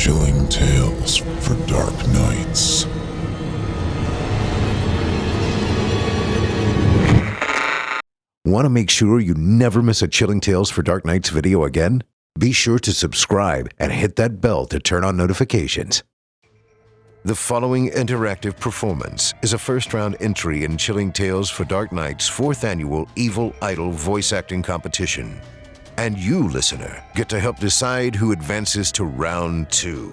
Chilling tales for dark nights. Want to make sure you never miss a Chilling Tales for Dark Nights video again? Be sure to subscribe and hit that bell to turn on notifications. The following interactive performance is a first-round entry in Chilling Tales for Dark Nights' 4th annual Evil Idol voice acting competition. And you, listener, get to help decide who advances to round 2.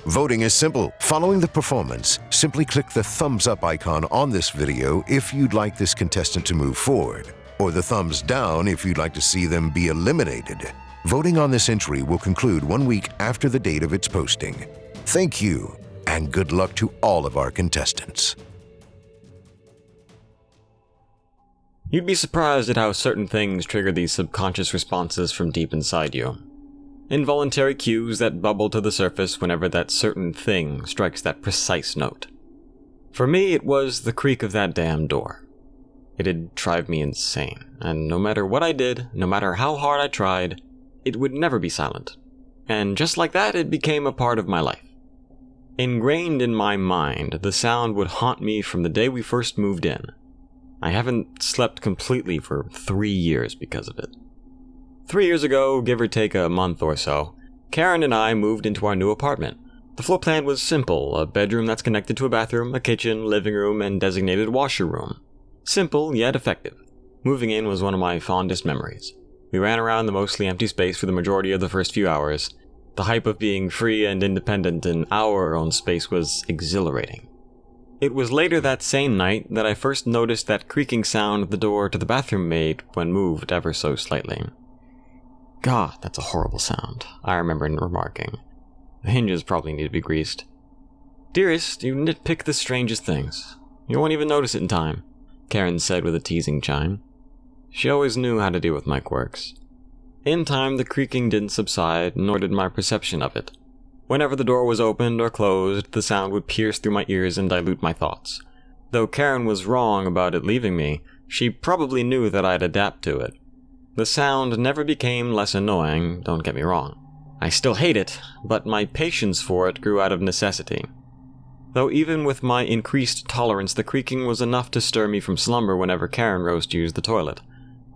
Voting is simple. Following the performance, simply click the thumbs up icon on this video if you'd like this contestant to move forward, or the thumbs down if you'd like to see them be eliminated. Voting on this entry will conclude 1 week after the date of its posting. Thank you, and good luck to all of our contestants. You'd be surprised at how certain things trigger these subconscious responses from deep inside you. Involuntary cues that bubble to the surface whenever that certain thing strikes that precise note. For me, it was the creak of that damn door. It'd drive me insane, and no matter what I did, no matter how hard I tried, it would never be silent. And just like that, it became a part of my life. Ingrained in my mind, the sound would haunt me from the day we first moved in. I haven't slept completely for 3 years because of it. 3 years ago, give or take a month or so, Karen and I moved into our new apartment. The floor plan was simple, a bedroom that's connected to a bathroom, a kitchen, living room, and designated washer room. Simple, yet effective. Moving in was one of my fondest memories. We ran around the mostly empty space for the majority of the first few hours. The hype of being free and independent in our own space was exhilarating. It was later that same night that I first noticed that creaking sound the door to the bathroom made when moved ever so slightly. God, that's a horrible sound, I remember remarking. The hinges probably need to be greased. Dearest, you nitpick the strangest things. You won't even notice it in time, Karen said with a teasing chime. She always knew how to deal with my quirks. In time, the creaking didn't subside, nor did my perception of it. Whenever the door was opened or closed, the sound would pierce through my ears and dilute my thoughts. Though Karen was wrong about it leaving me, she probably knew that I'd adapt to it. The sound never became less annoying, don't get me wrong. I still hate it, but my patience for it grew out of necessity. Though even with my increased tolerance, the creaking was enough to stir me from slumber whenever Karen rose to use the toilet.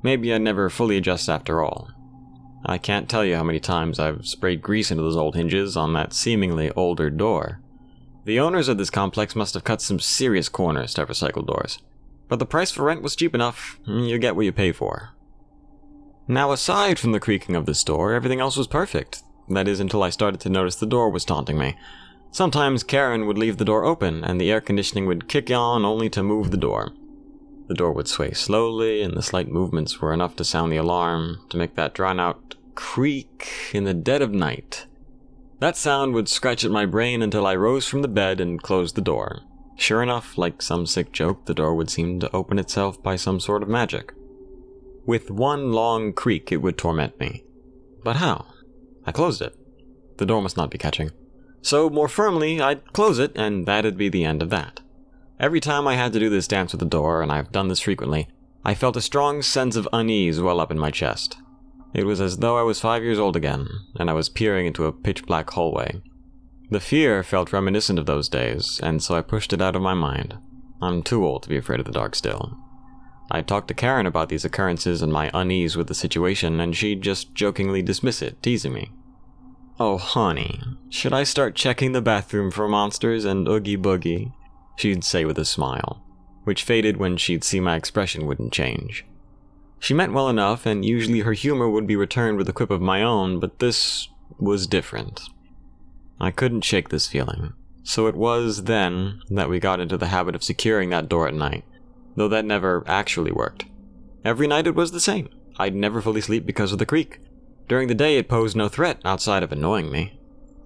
Maybe I'd never fully adjust after all. I can't tell you how many times I've sprayed grease into those old hinges on that seemingly older door. The owners of this complex must have cut some serious corners to have recycled doors. But the price for rent was cheap enough, you get what you pay for. Now aside from the creaking of this door, everything else was perfect. That is, until I started to notice the door was taunting me. Sometimes Karen would leave the door open, and the air conditioning would kick on only to move the door. The door would sway slowly, and the slight movements were enough to sound the alarm, to make that drawn-out creak in the dead of night. That sound would scratch at my brain until I rose from the bed and closed the door. Sure enough, like some sick joke, the door would seem to open itself by some sort of magic. With one long creak, it would torment me. But how? I closed it. The door must not be catching. So, more firmly, I'd close it, and that'd be the end of that. Every time I had to do this dance with the door, and I've done this frequently, I felt a strong sense of unease well up in my chest. It was as though I was 5 years old again, and I was peering into a pitch-black hallway. The fear felt reminiscent of those days, and so I pushed it out of my mind. I'm too old to be afraid of the dark still. I talked to Karen about these occurrences and my unease with the situation, and she'd just jokingly dismiss it, teasing me. Oh, honey, should I start checking the bathroom for monsters and oogie boogie? She'd say with a smile, which faded when she'd see my expression wouldn't change. She meant well enough, and usually her humor would be returned with a quip of my own, but this was different. I couldn't shake this feeling, so it was then that we got into the habit of securing that door at night, though that never actually worked. Every night it was the same. I'd never fully sleep because of the creak. During the day it posed no threat outside of annoying me.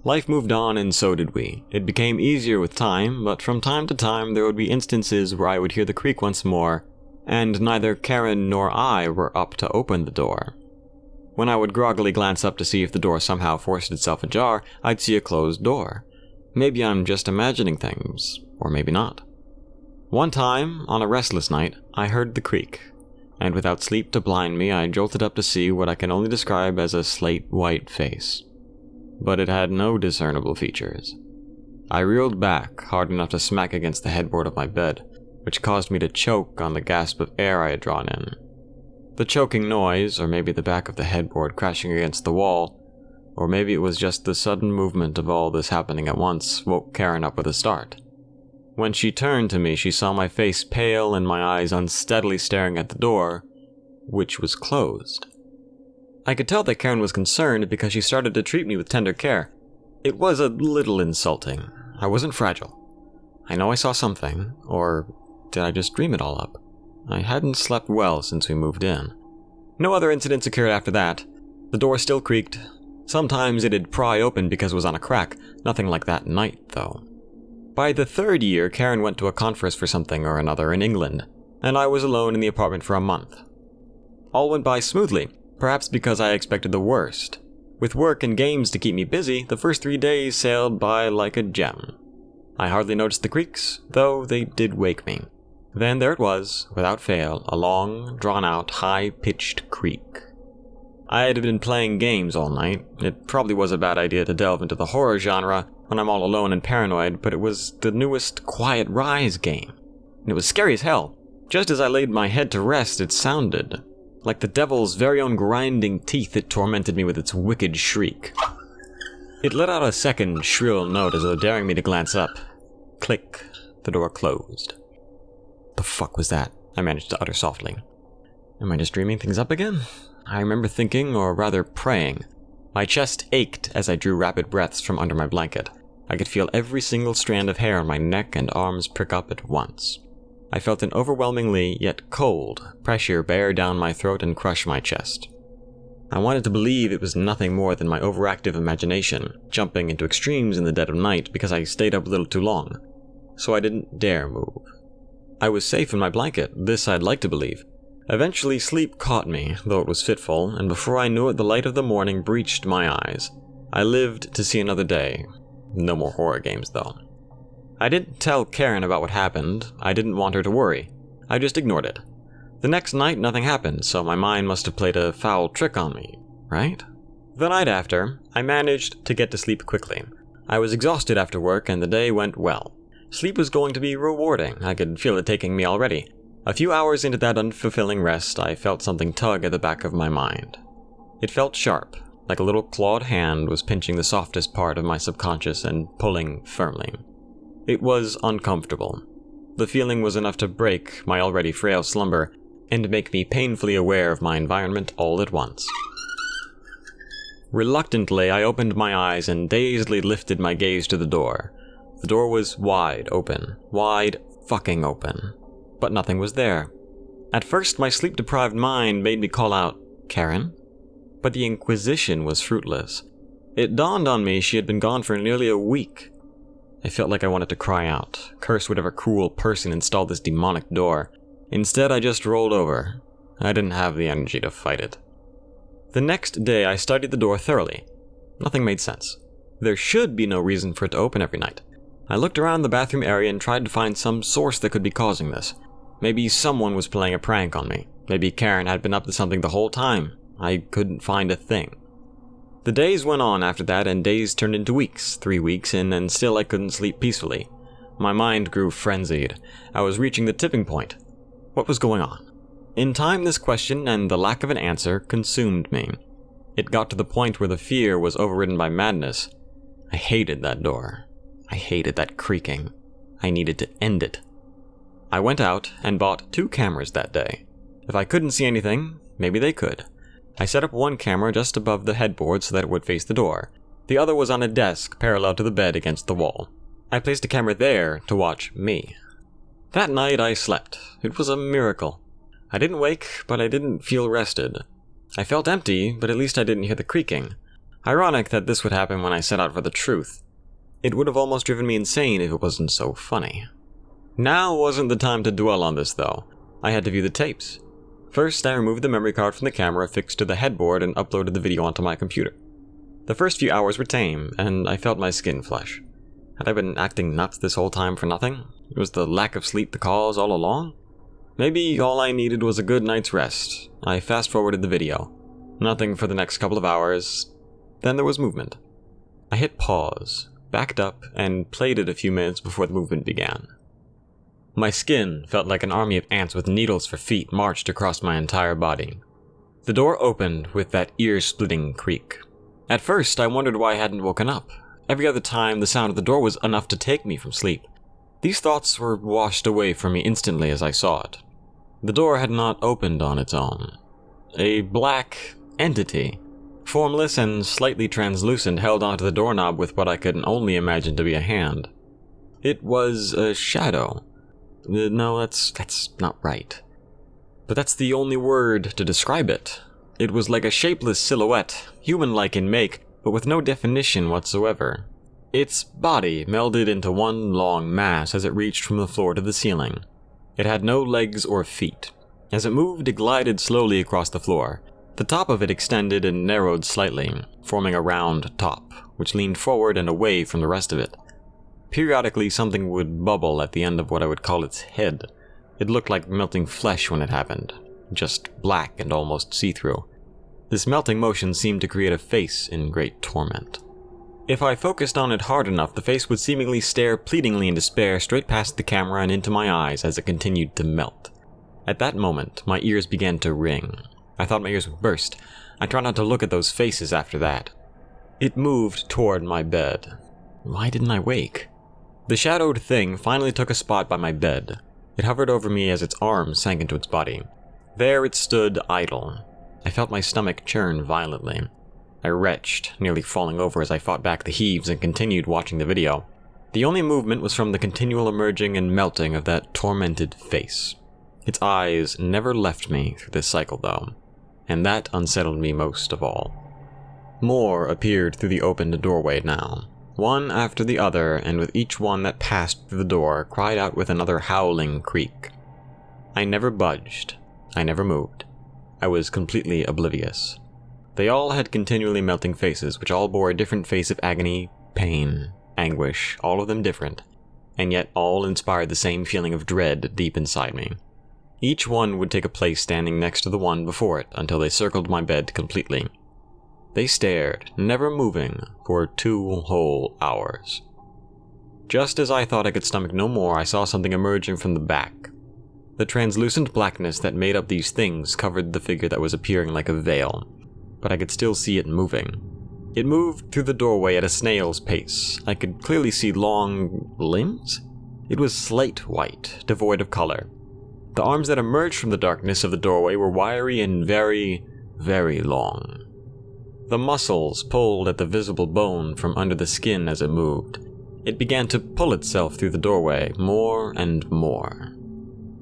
Life moved on, and so did we. It became easier with time, but from time to time there would be instances where I would hear the creak once more, and neither Karen nor I were up to open the door. When I would groggily glance up to see if the door somehow forced itself ajar, I'd see a closed door. Maybe I'm just imagining things, or maybe not. One time, on a restless night, I heard the creak, and without sleep to blind me, I jolted up to see what I can only describe as a slate-white face. but it had no discernible features. I reeled back hard enough to smack against the headboard of my bed, which caused me to choke on the gasp of air I had drawn in. The choking noise, or maybe the back of the headboard crashing against the wall, or maybe it was just the sudden movement of all this happening at once, woke Karen up with a start. When she turned to me, she saw my face pale and my eyes unsteadily staring at the door, which was closed. I could tell that Karen was concerned because she started to treat me with tender care. It was a little insulting. I wasn't fragile. I know I saw something, or did I just dream it all up? I hadn't slept well since we moved in. No other incidents occurred after that. The door still creaked. Sometimes it'd pry open because it was on a crack. Nothing like that night, though. By the third year, Karen went to a conference for something or another in England, and I was alone in the apartment for a month. All went by smoothly, perhaps because I expected the worst. With work and games to keep me busy, the first 3 days sailed by like a gem. I hardly noticed the creaks, though they did wake me. Then there it was, without fail, a long, drawn-out, high-pitched creak. I had been playing games all night. It probably was a bad idea to delve into the horror genre when I'm all alone and paranoid, but it was the newest Quiet Rise game. And it was scary as hell. Just as I laid my head to rest, it sounded like the devil's very own grinding teeth that tormented me with its wicked shriek. It let out a second shrill note as though daring me to glance up. Click. The door closed. The fuck was that? I managed to utter softly. Am I just dreaming things up again? I remember thinking, or rather praying. My chest ached as I drew rapid breaths from under my blanket. I could feel every single strand of hair on my neck and arms prick up at once. I felt an overwhelmingly, yet cold, pressure bear down my throat and crush my chest. I wanted to believe it was nothing more than my overactive imagination, jumping into extremes in the dead of night because I stayed up a little too long. So I didn't dare move. I was safe in my blanket, this I'd like to believe. Eventually sleep caught me, though it was fitful, and before I knew it the light of the morning breached my eyes. I lived to see another day. No more horror games, though. I didn't tell Karen about what happened. I didn't want her to worry. I just ignored it. The next night nothing happened, so my mind must have played a foul trick on me, right? The night after, I managed to get to sleep quickly. I was exhausted after work and the day went well. Sleep was going to be rewarding. I could feel it taking me already. A few hours into that unfulfilling rest, I felt something tug at the back of my mind. It felt sharp, like a little clawed hand was pinching the softest part of my subconscious and pulling firmly. It was uncomfortable. The feeling was enough to break my already frail slumber and make me painfully aware of my environment all at once. Reluctantly, I opened my eyes and dazedly lifted my gaze to the door. The door was wide open. Wide fucking open. But nothing was there. At first, my sleep-deprived mind made me call out, "Karen?" But the inquisition was fruitless. It dawned on me she had been gone for nearly a week. I felt like I wanted to cry out, curse whatever cruel person installed this demonic door. Instead, I just rolled over. I didn't have the energy to fight it. The next day, I studied the door thoroughly. Nothing made sense. There should be no reason for it to open every night. I looked around the bathroom area and tried to find some source that could be causing this. Maybe someone was playing a prank on me. Maybe Karen had been up to something the whole time. I couldn't find a thing. The days went on after that, and days turned into weeks, 3 weeks in, and still I couldn't sleep peacefully. My mind grew frenzied. I was reaching the tipping point. What was going on? In time, this question and the lack of an answer consumed me. It got to the point where the fear was overridden by madness. I hated that door. I hated that creaking. I needed to end it. I went out and bought 2 cameras that day. If I couldn't see anything, maybe they could. I set up one camera just above the headboard so that it would face the door. The other was on a desk parallel to the bed against the wall. I placed a camera there to watch me. That night I slept. It was a miracle. I didn't wake, but I didn't feel rested. I felt empty, but at least I didn't hear the creaking. Ironic that this would happen when I set out for the truth. It would have almost driven me insane if it wasn't so funny. Now wasn't the time to dwell on this, though. I had to view the tapes. First, I removed the memory card from the camera fixed to the headboard and uploaded the video onto my computer. The first few hours were tame, and I felt my skin flesh. Had I been acting nuts this whole time for nothing? Was the lack of sleep the cause all along? Maybe all I needed was a good night's rest. I fast-forwarded the video. Nothing for the next couple of hours. Then there was movement. I hit pause, backed up, and played it a few minutes before the movement began. My skin felt like an army of ants with needles for feet marched across my entire body. The door opened with that ear-splitting creak. At first, I wondered why I hadn't woken up. Every other time, the sound of the door was enough to take me from sleep. These thoughts were washed away from me instantly as I saw it. The door had not opened on its own. A black entity, formless and slightly translucent, held onto the doorknob with what I could only imagine to be a hand. It was a shadow. No, that's not right. But that's the only word to describe it. It was like a shapeless silhouette, human-like in make, but with no definition whatsoever. Its body melded into one long mass as it reached from the floor to the ceiling. It had no legs or feet. As it moved, it glided slowly across the floor. The top of it extended and narrowed slightly, forming a round top, which leaned forward and away from the rest of it. Periodically, something would bubble at the end of what I would call its head. It looked like melting flesh when it happened, just black and almost see-through. This melting motion seemed to create a face in great torment. If I focused on it hard enough, the face would seemingly stare pleadingly in despair straight past the camera and into my eyes as it continued to melt. At that moment, my ears began to ring. I thought my ears would burst. I tried not to look at those faces after that. It moved toward my bed. Why didn't I wake? The shadowed thing finally took a spot by my bed. It hovered over me as its arms sank into its body. There it stood idle. I felt my stomach churn violently. I retched, nearly falling over as I fought back the heaves and continued watching the video. The only movement was from the continual emerging and melting of that tormented face. Its eyes never left me through this cycle though, and that unsettled me most of all. More appeared through the opened doorway now, one after the other, and with each one that passed through the door cried out with another howling creak. I never budged. I never moved. I was completely oblivious. They all had continually melting faces, which all bore a different face of agony, pain, anguish, all of them different, and yet all inspired the same feeling of dread deep inside me. Each one would take a place standing next to the one before it until they circled my bed completely. They stared, never moving, for 2 whole hours. Just as I thought I could stomach no more, I saw something emerging from the back. The translucent blackness that made up these things covered the figure that was appearing like a veil, but I could still see it moving. It moved through the doorway at a snail's pace. I could clearly see long limbs? It was slate white, devoid of color. The arms that emerged from the darkness of the doorway were wiry and very, very long. The muscles pulled at the visible bone from under the skin as it moved. It began to pull itself through the doorway more and more.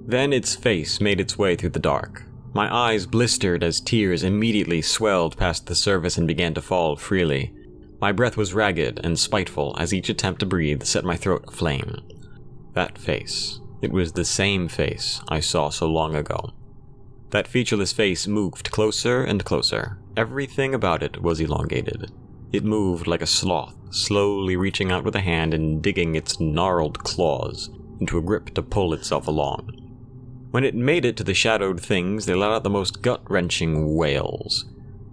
Then its face made its way through the dark. My eyes blistered as tears immediately swelled past the surface and began to fall freely. My breath was ragged and spiteful as each attempt to breathe set my throat aflame. That face. It was the same face I saw so long ago. That featureless face moved closer and closer. Everything about it was elongated. It moved like a sloth, slowly reaching out with a hand and digging its gnarled claws into a grip to pull itself along. When it made it to the shadowed things, they let out the most gut-wrenching wails.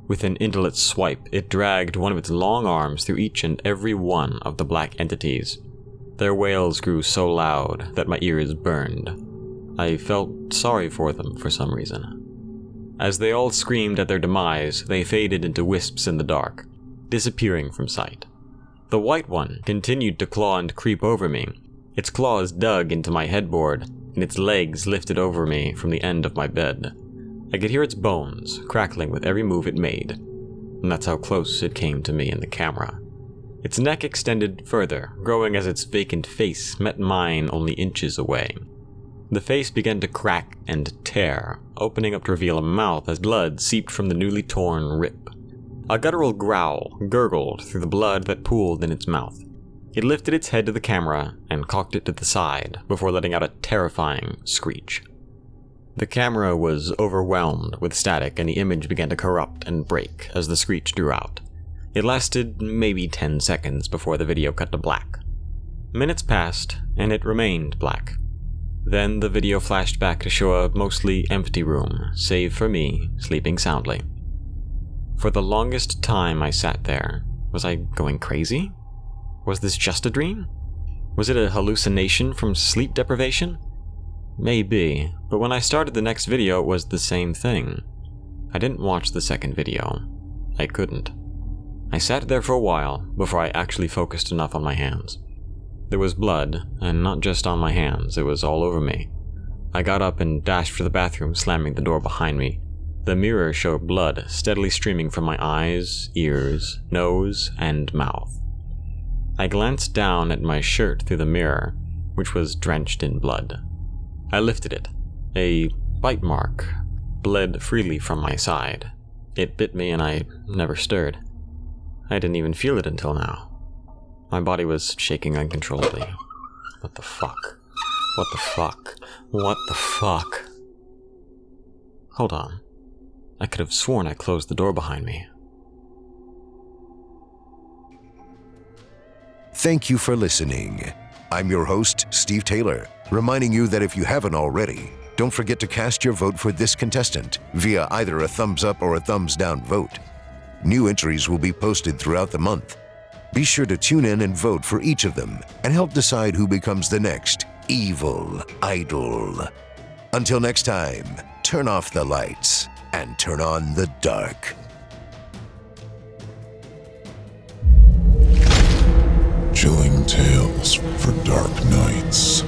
With an indolent swipe, it dragged one of its long arms through each and every one of the black entities. Their wails grew so loud that my ears burned. I felt sorry for them for some reason. As they all screamed at their demise, they faded into wisps in the dark, disappearing from sight. The white one continued to claw and creep over me. Its claws dug into my headboard, and its legs lifted over me from the end of my bed. I could hear its bones crackling with every move it made, and that's how close it came to me in the camera. Its neck extended further, growing as its vacant face met mine only inches away. The face began to crack and tear, opening up to reveal a mouth as blood seeped from the newly torn rip. A guttural growl gurgled through the blood that pooled in its mouth. It lifted its head to the camera and cocked it to the side before letting out a terrifying screech. The camera was overwhelmed with static and the image began to corrupt and break as the screech drew out. It lasted maybe 10 seconds before the video cut to black. Minutes passed and it remained black. Then the video flashed back to show a mostly empty room, save for me sleeping soundly. For the longest time I sat there, Was I going crazy? Was this just a dream? Was it a hallucination from sleep deprivation? Maybe, but when I started the next video it was the same thing. I didn't watch the second video. I couldn't. I sat there for a while before I actually focused enough on my hands. There was blood, and not just on my hands, it was all over me. I got up and dashed for the bathroom, slamming the door behind me. The mirror showed blood steadily streaming from my eyes, ears, nose, and mouth. I glanced down at my shirt through the mirror, which was drenched in blood. I lifted it. A bite mark bled freely from my side. It bit me and I never stirred. I didn't even feel it until now. My body was shaking uncontrollably. What the fuck? What the fuck? What the fuck? Hold on. I could have sworn I closed the door behind me. Thank you for listening. I'm your host, Steve Taylor, reminding you that if you haven't already, don't forget to cast your vote for this contestant via either a thumbs up or a thumbs down vote. New entries will be posted throughout the month. Be sure to tune in and vote for each of them and help decide who becomes the next evil idol. Until next time, turn off the lights and turn on the dark. Chilling tales for dark nights.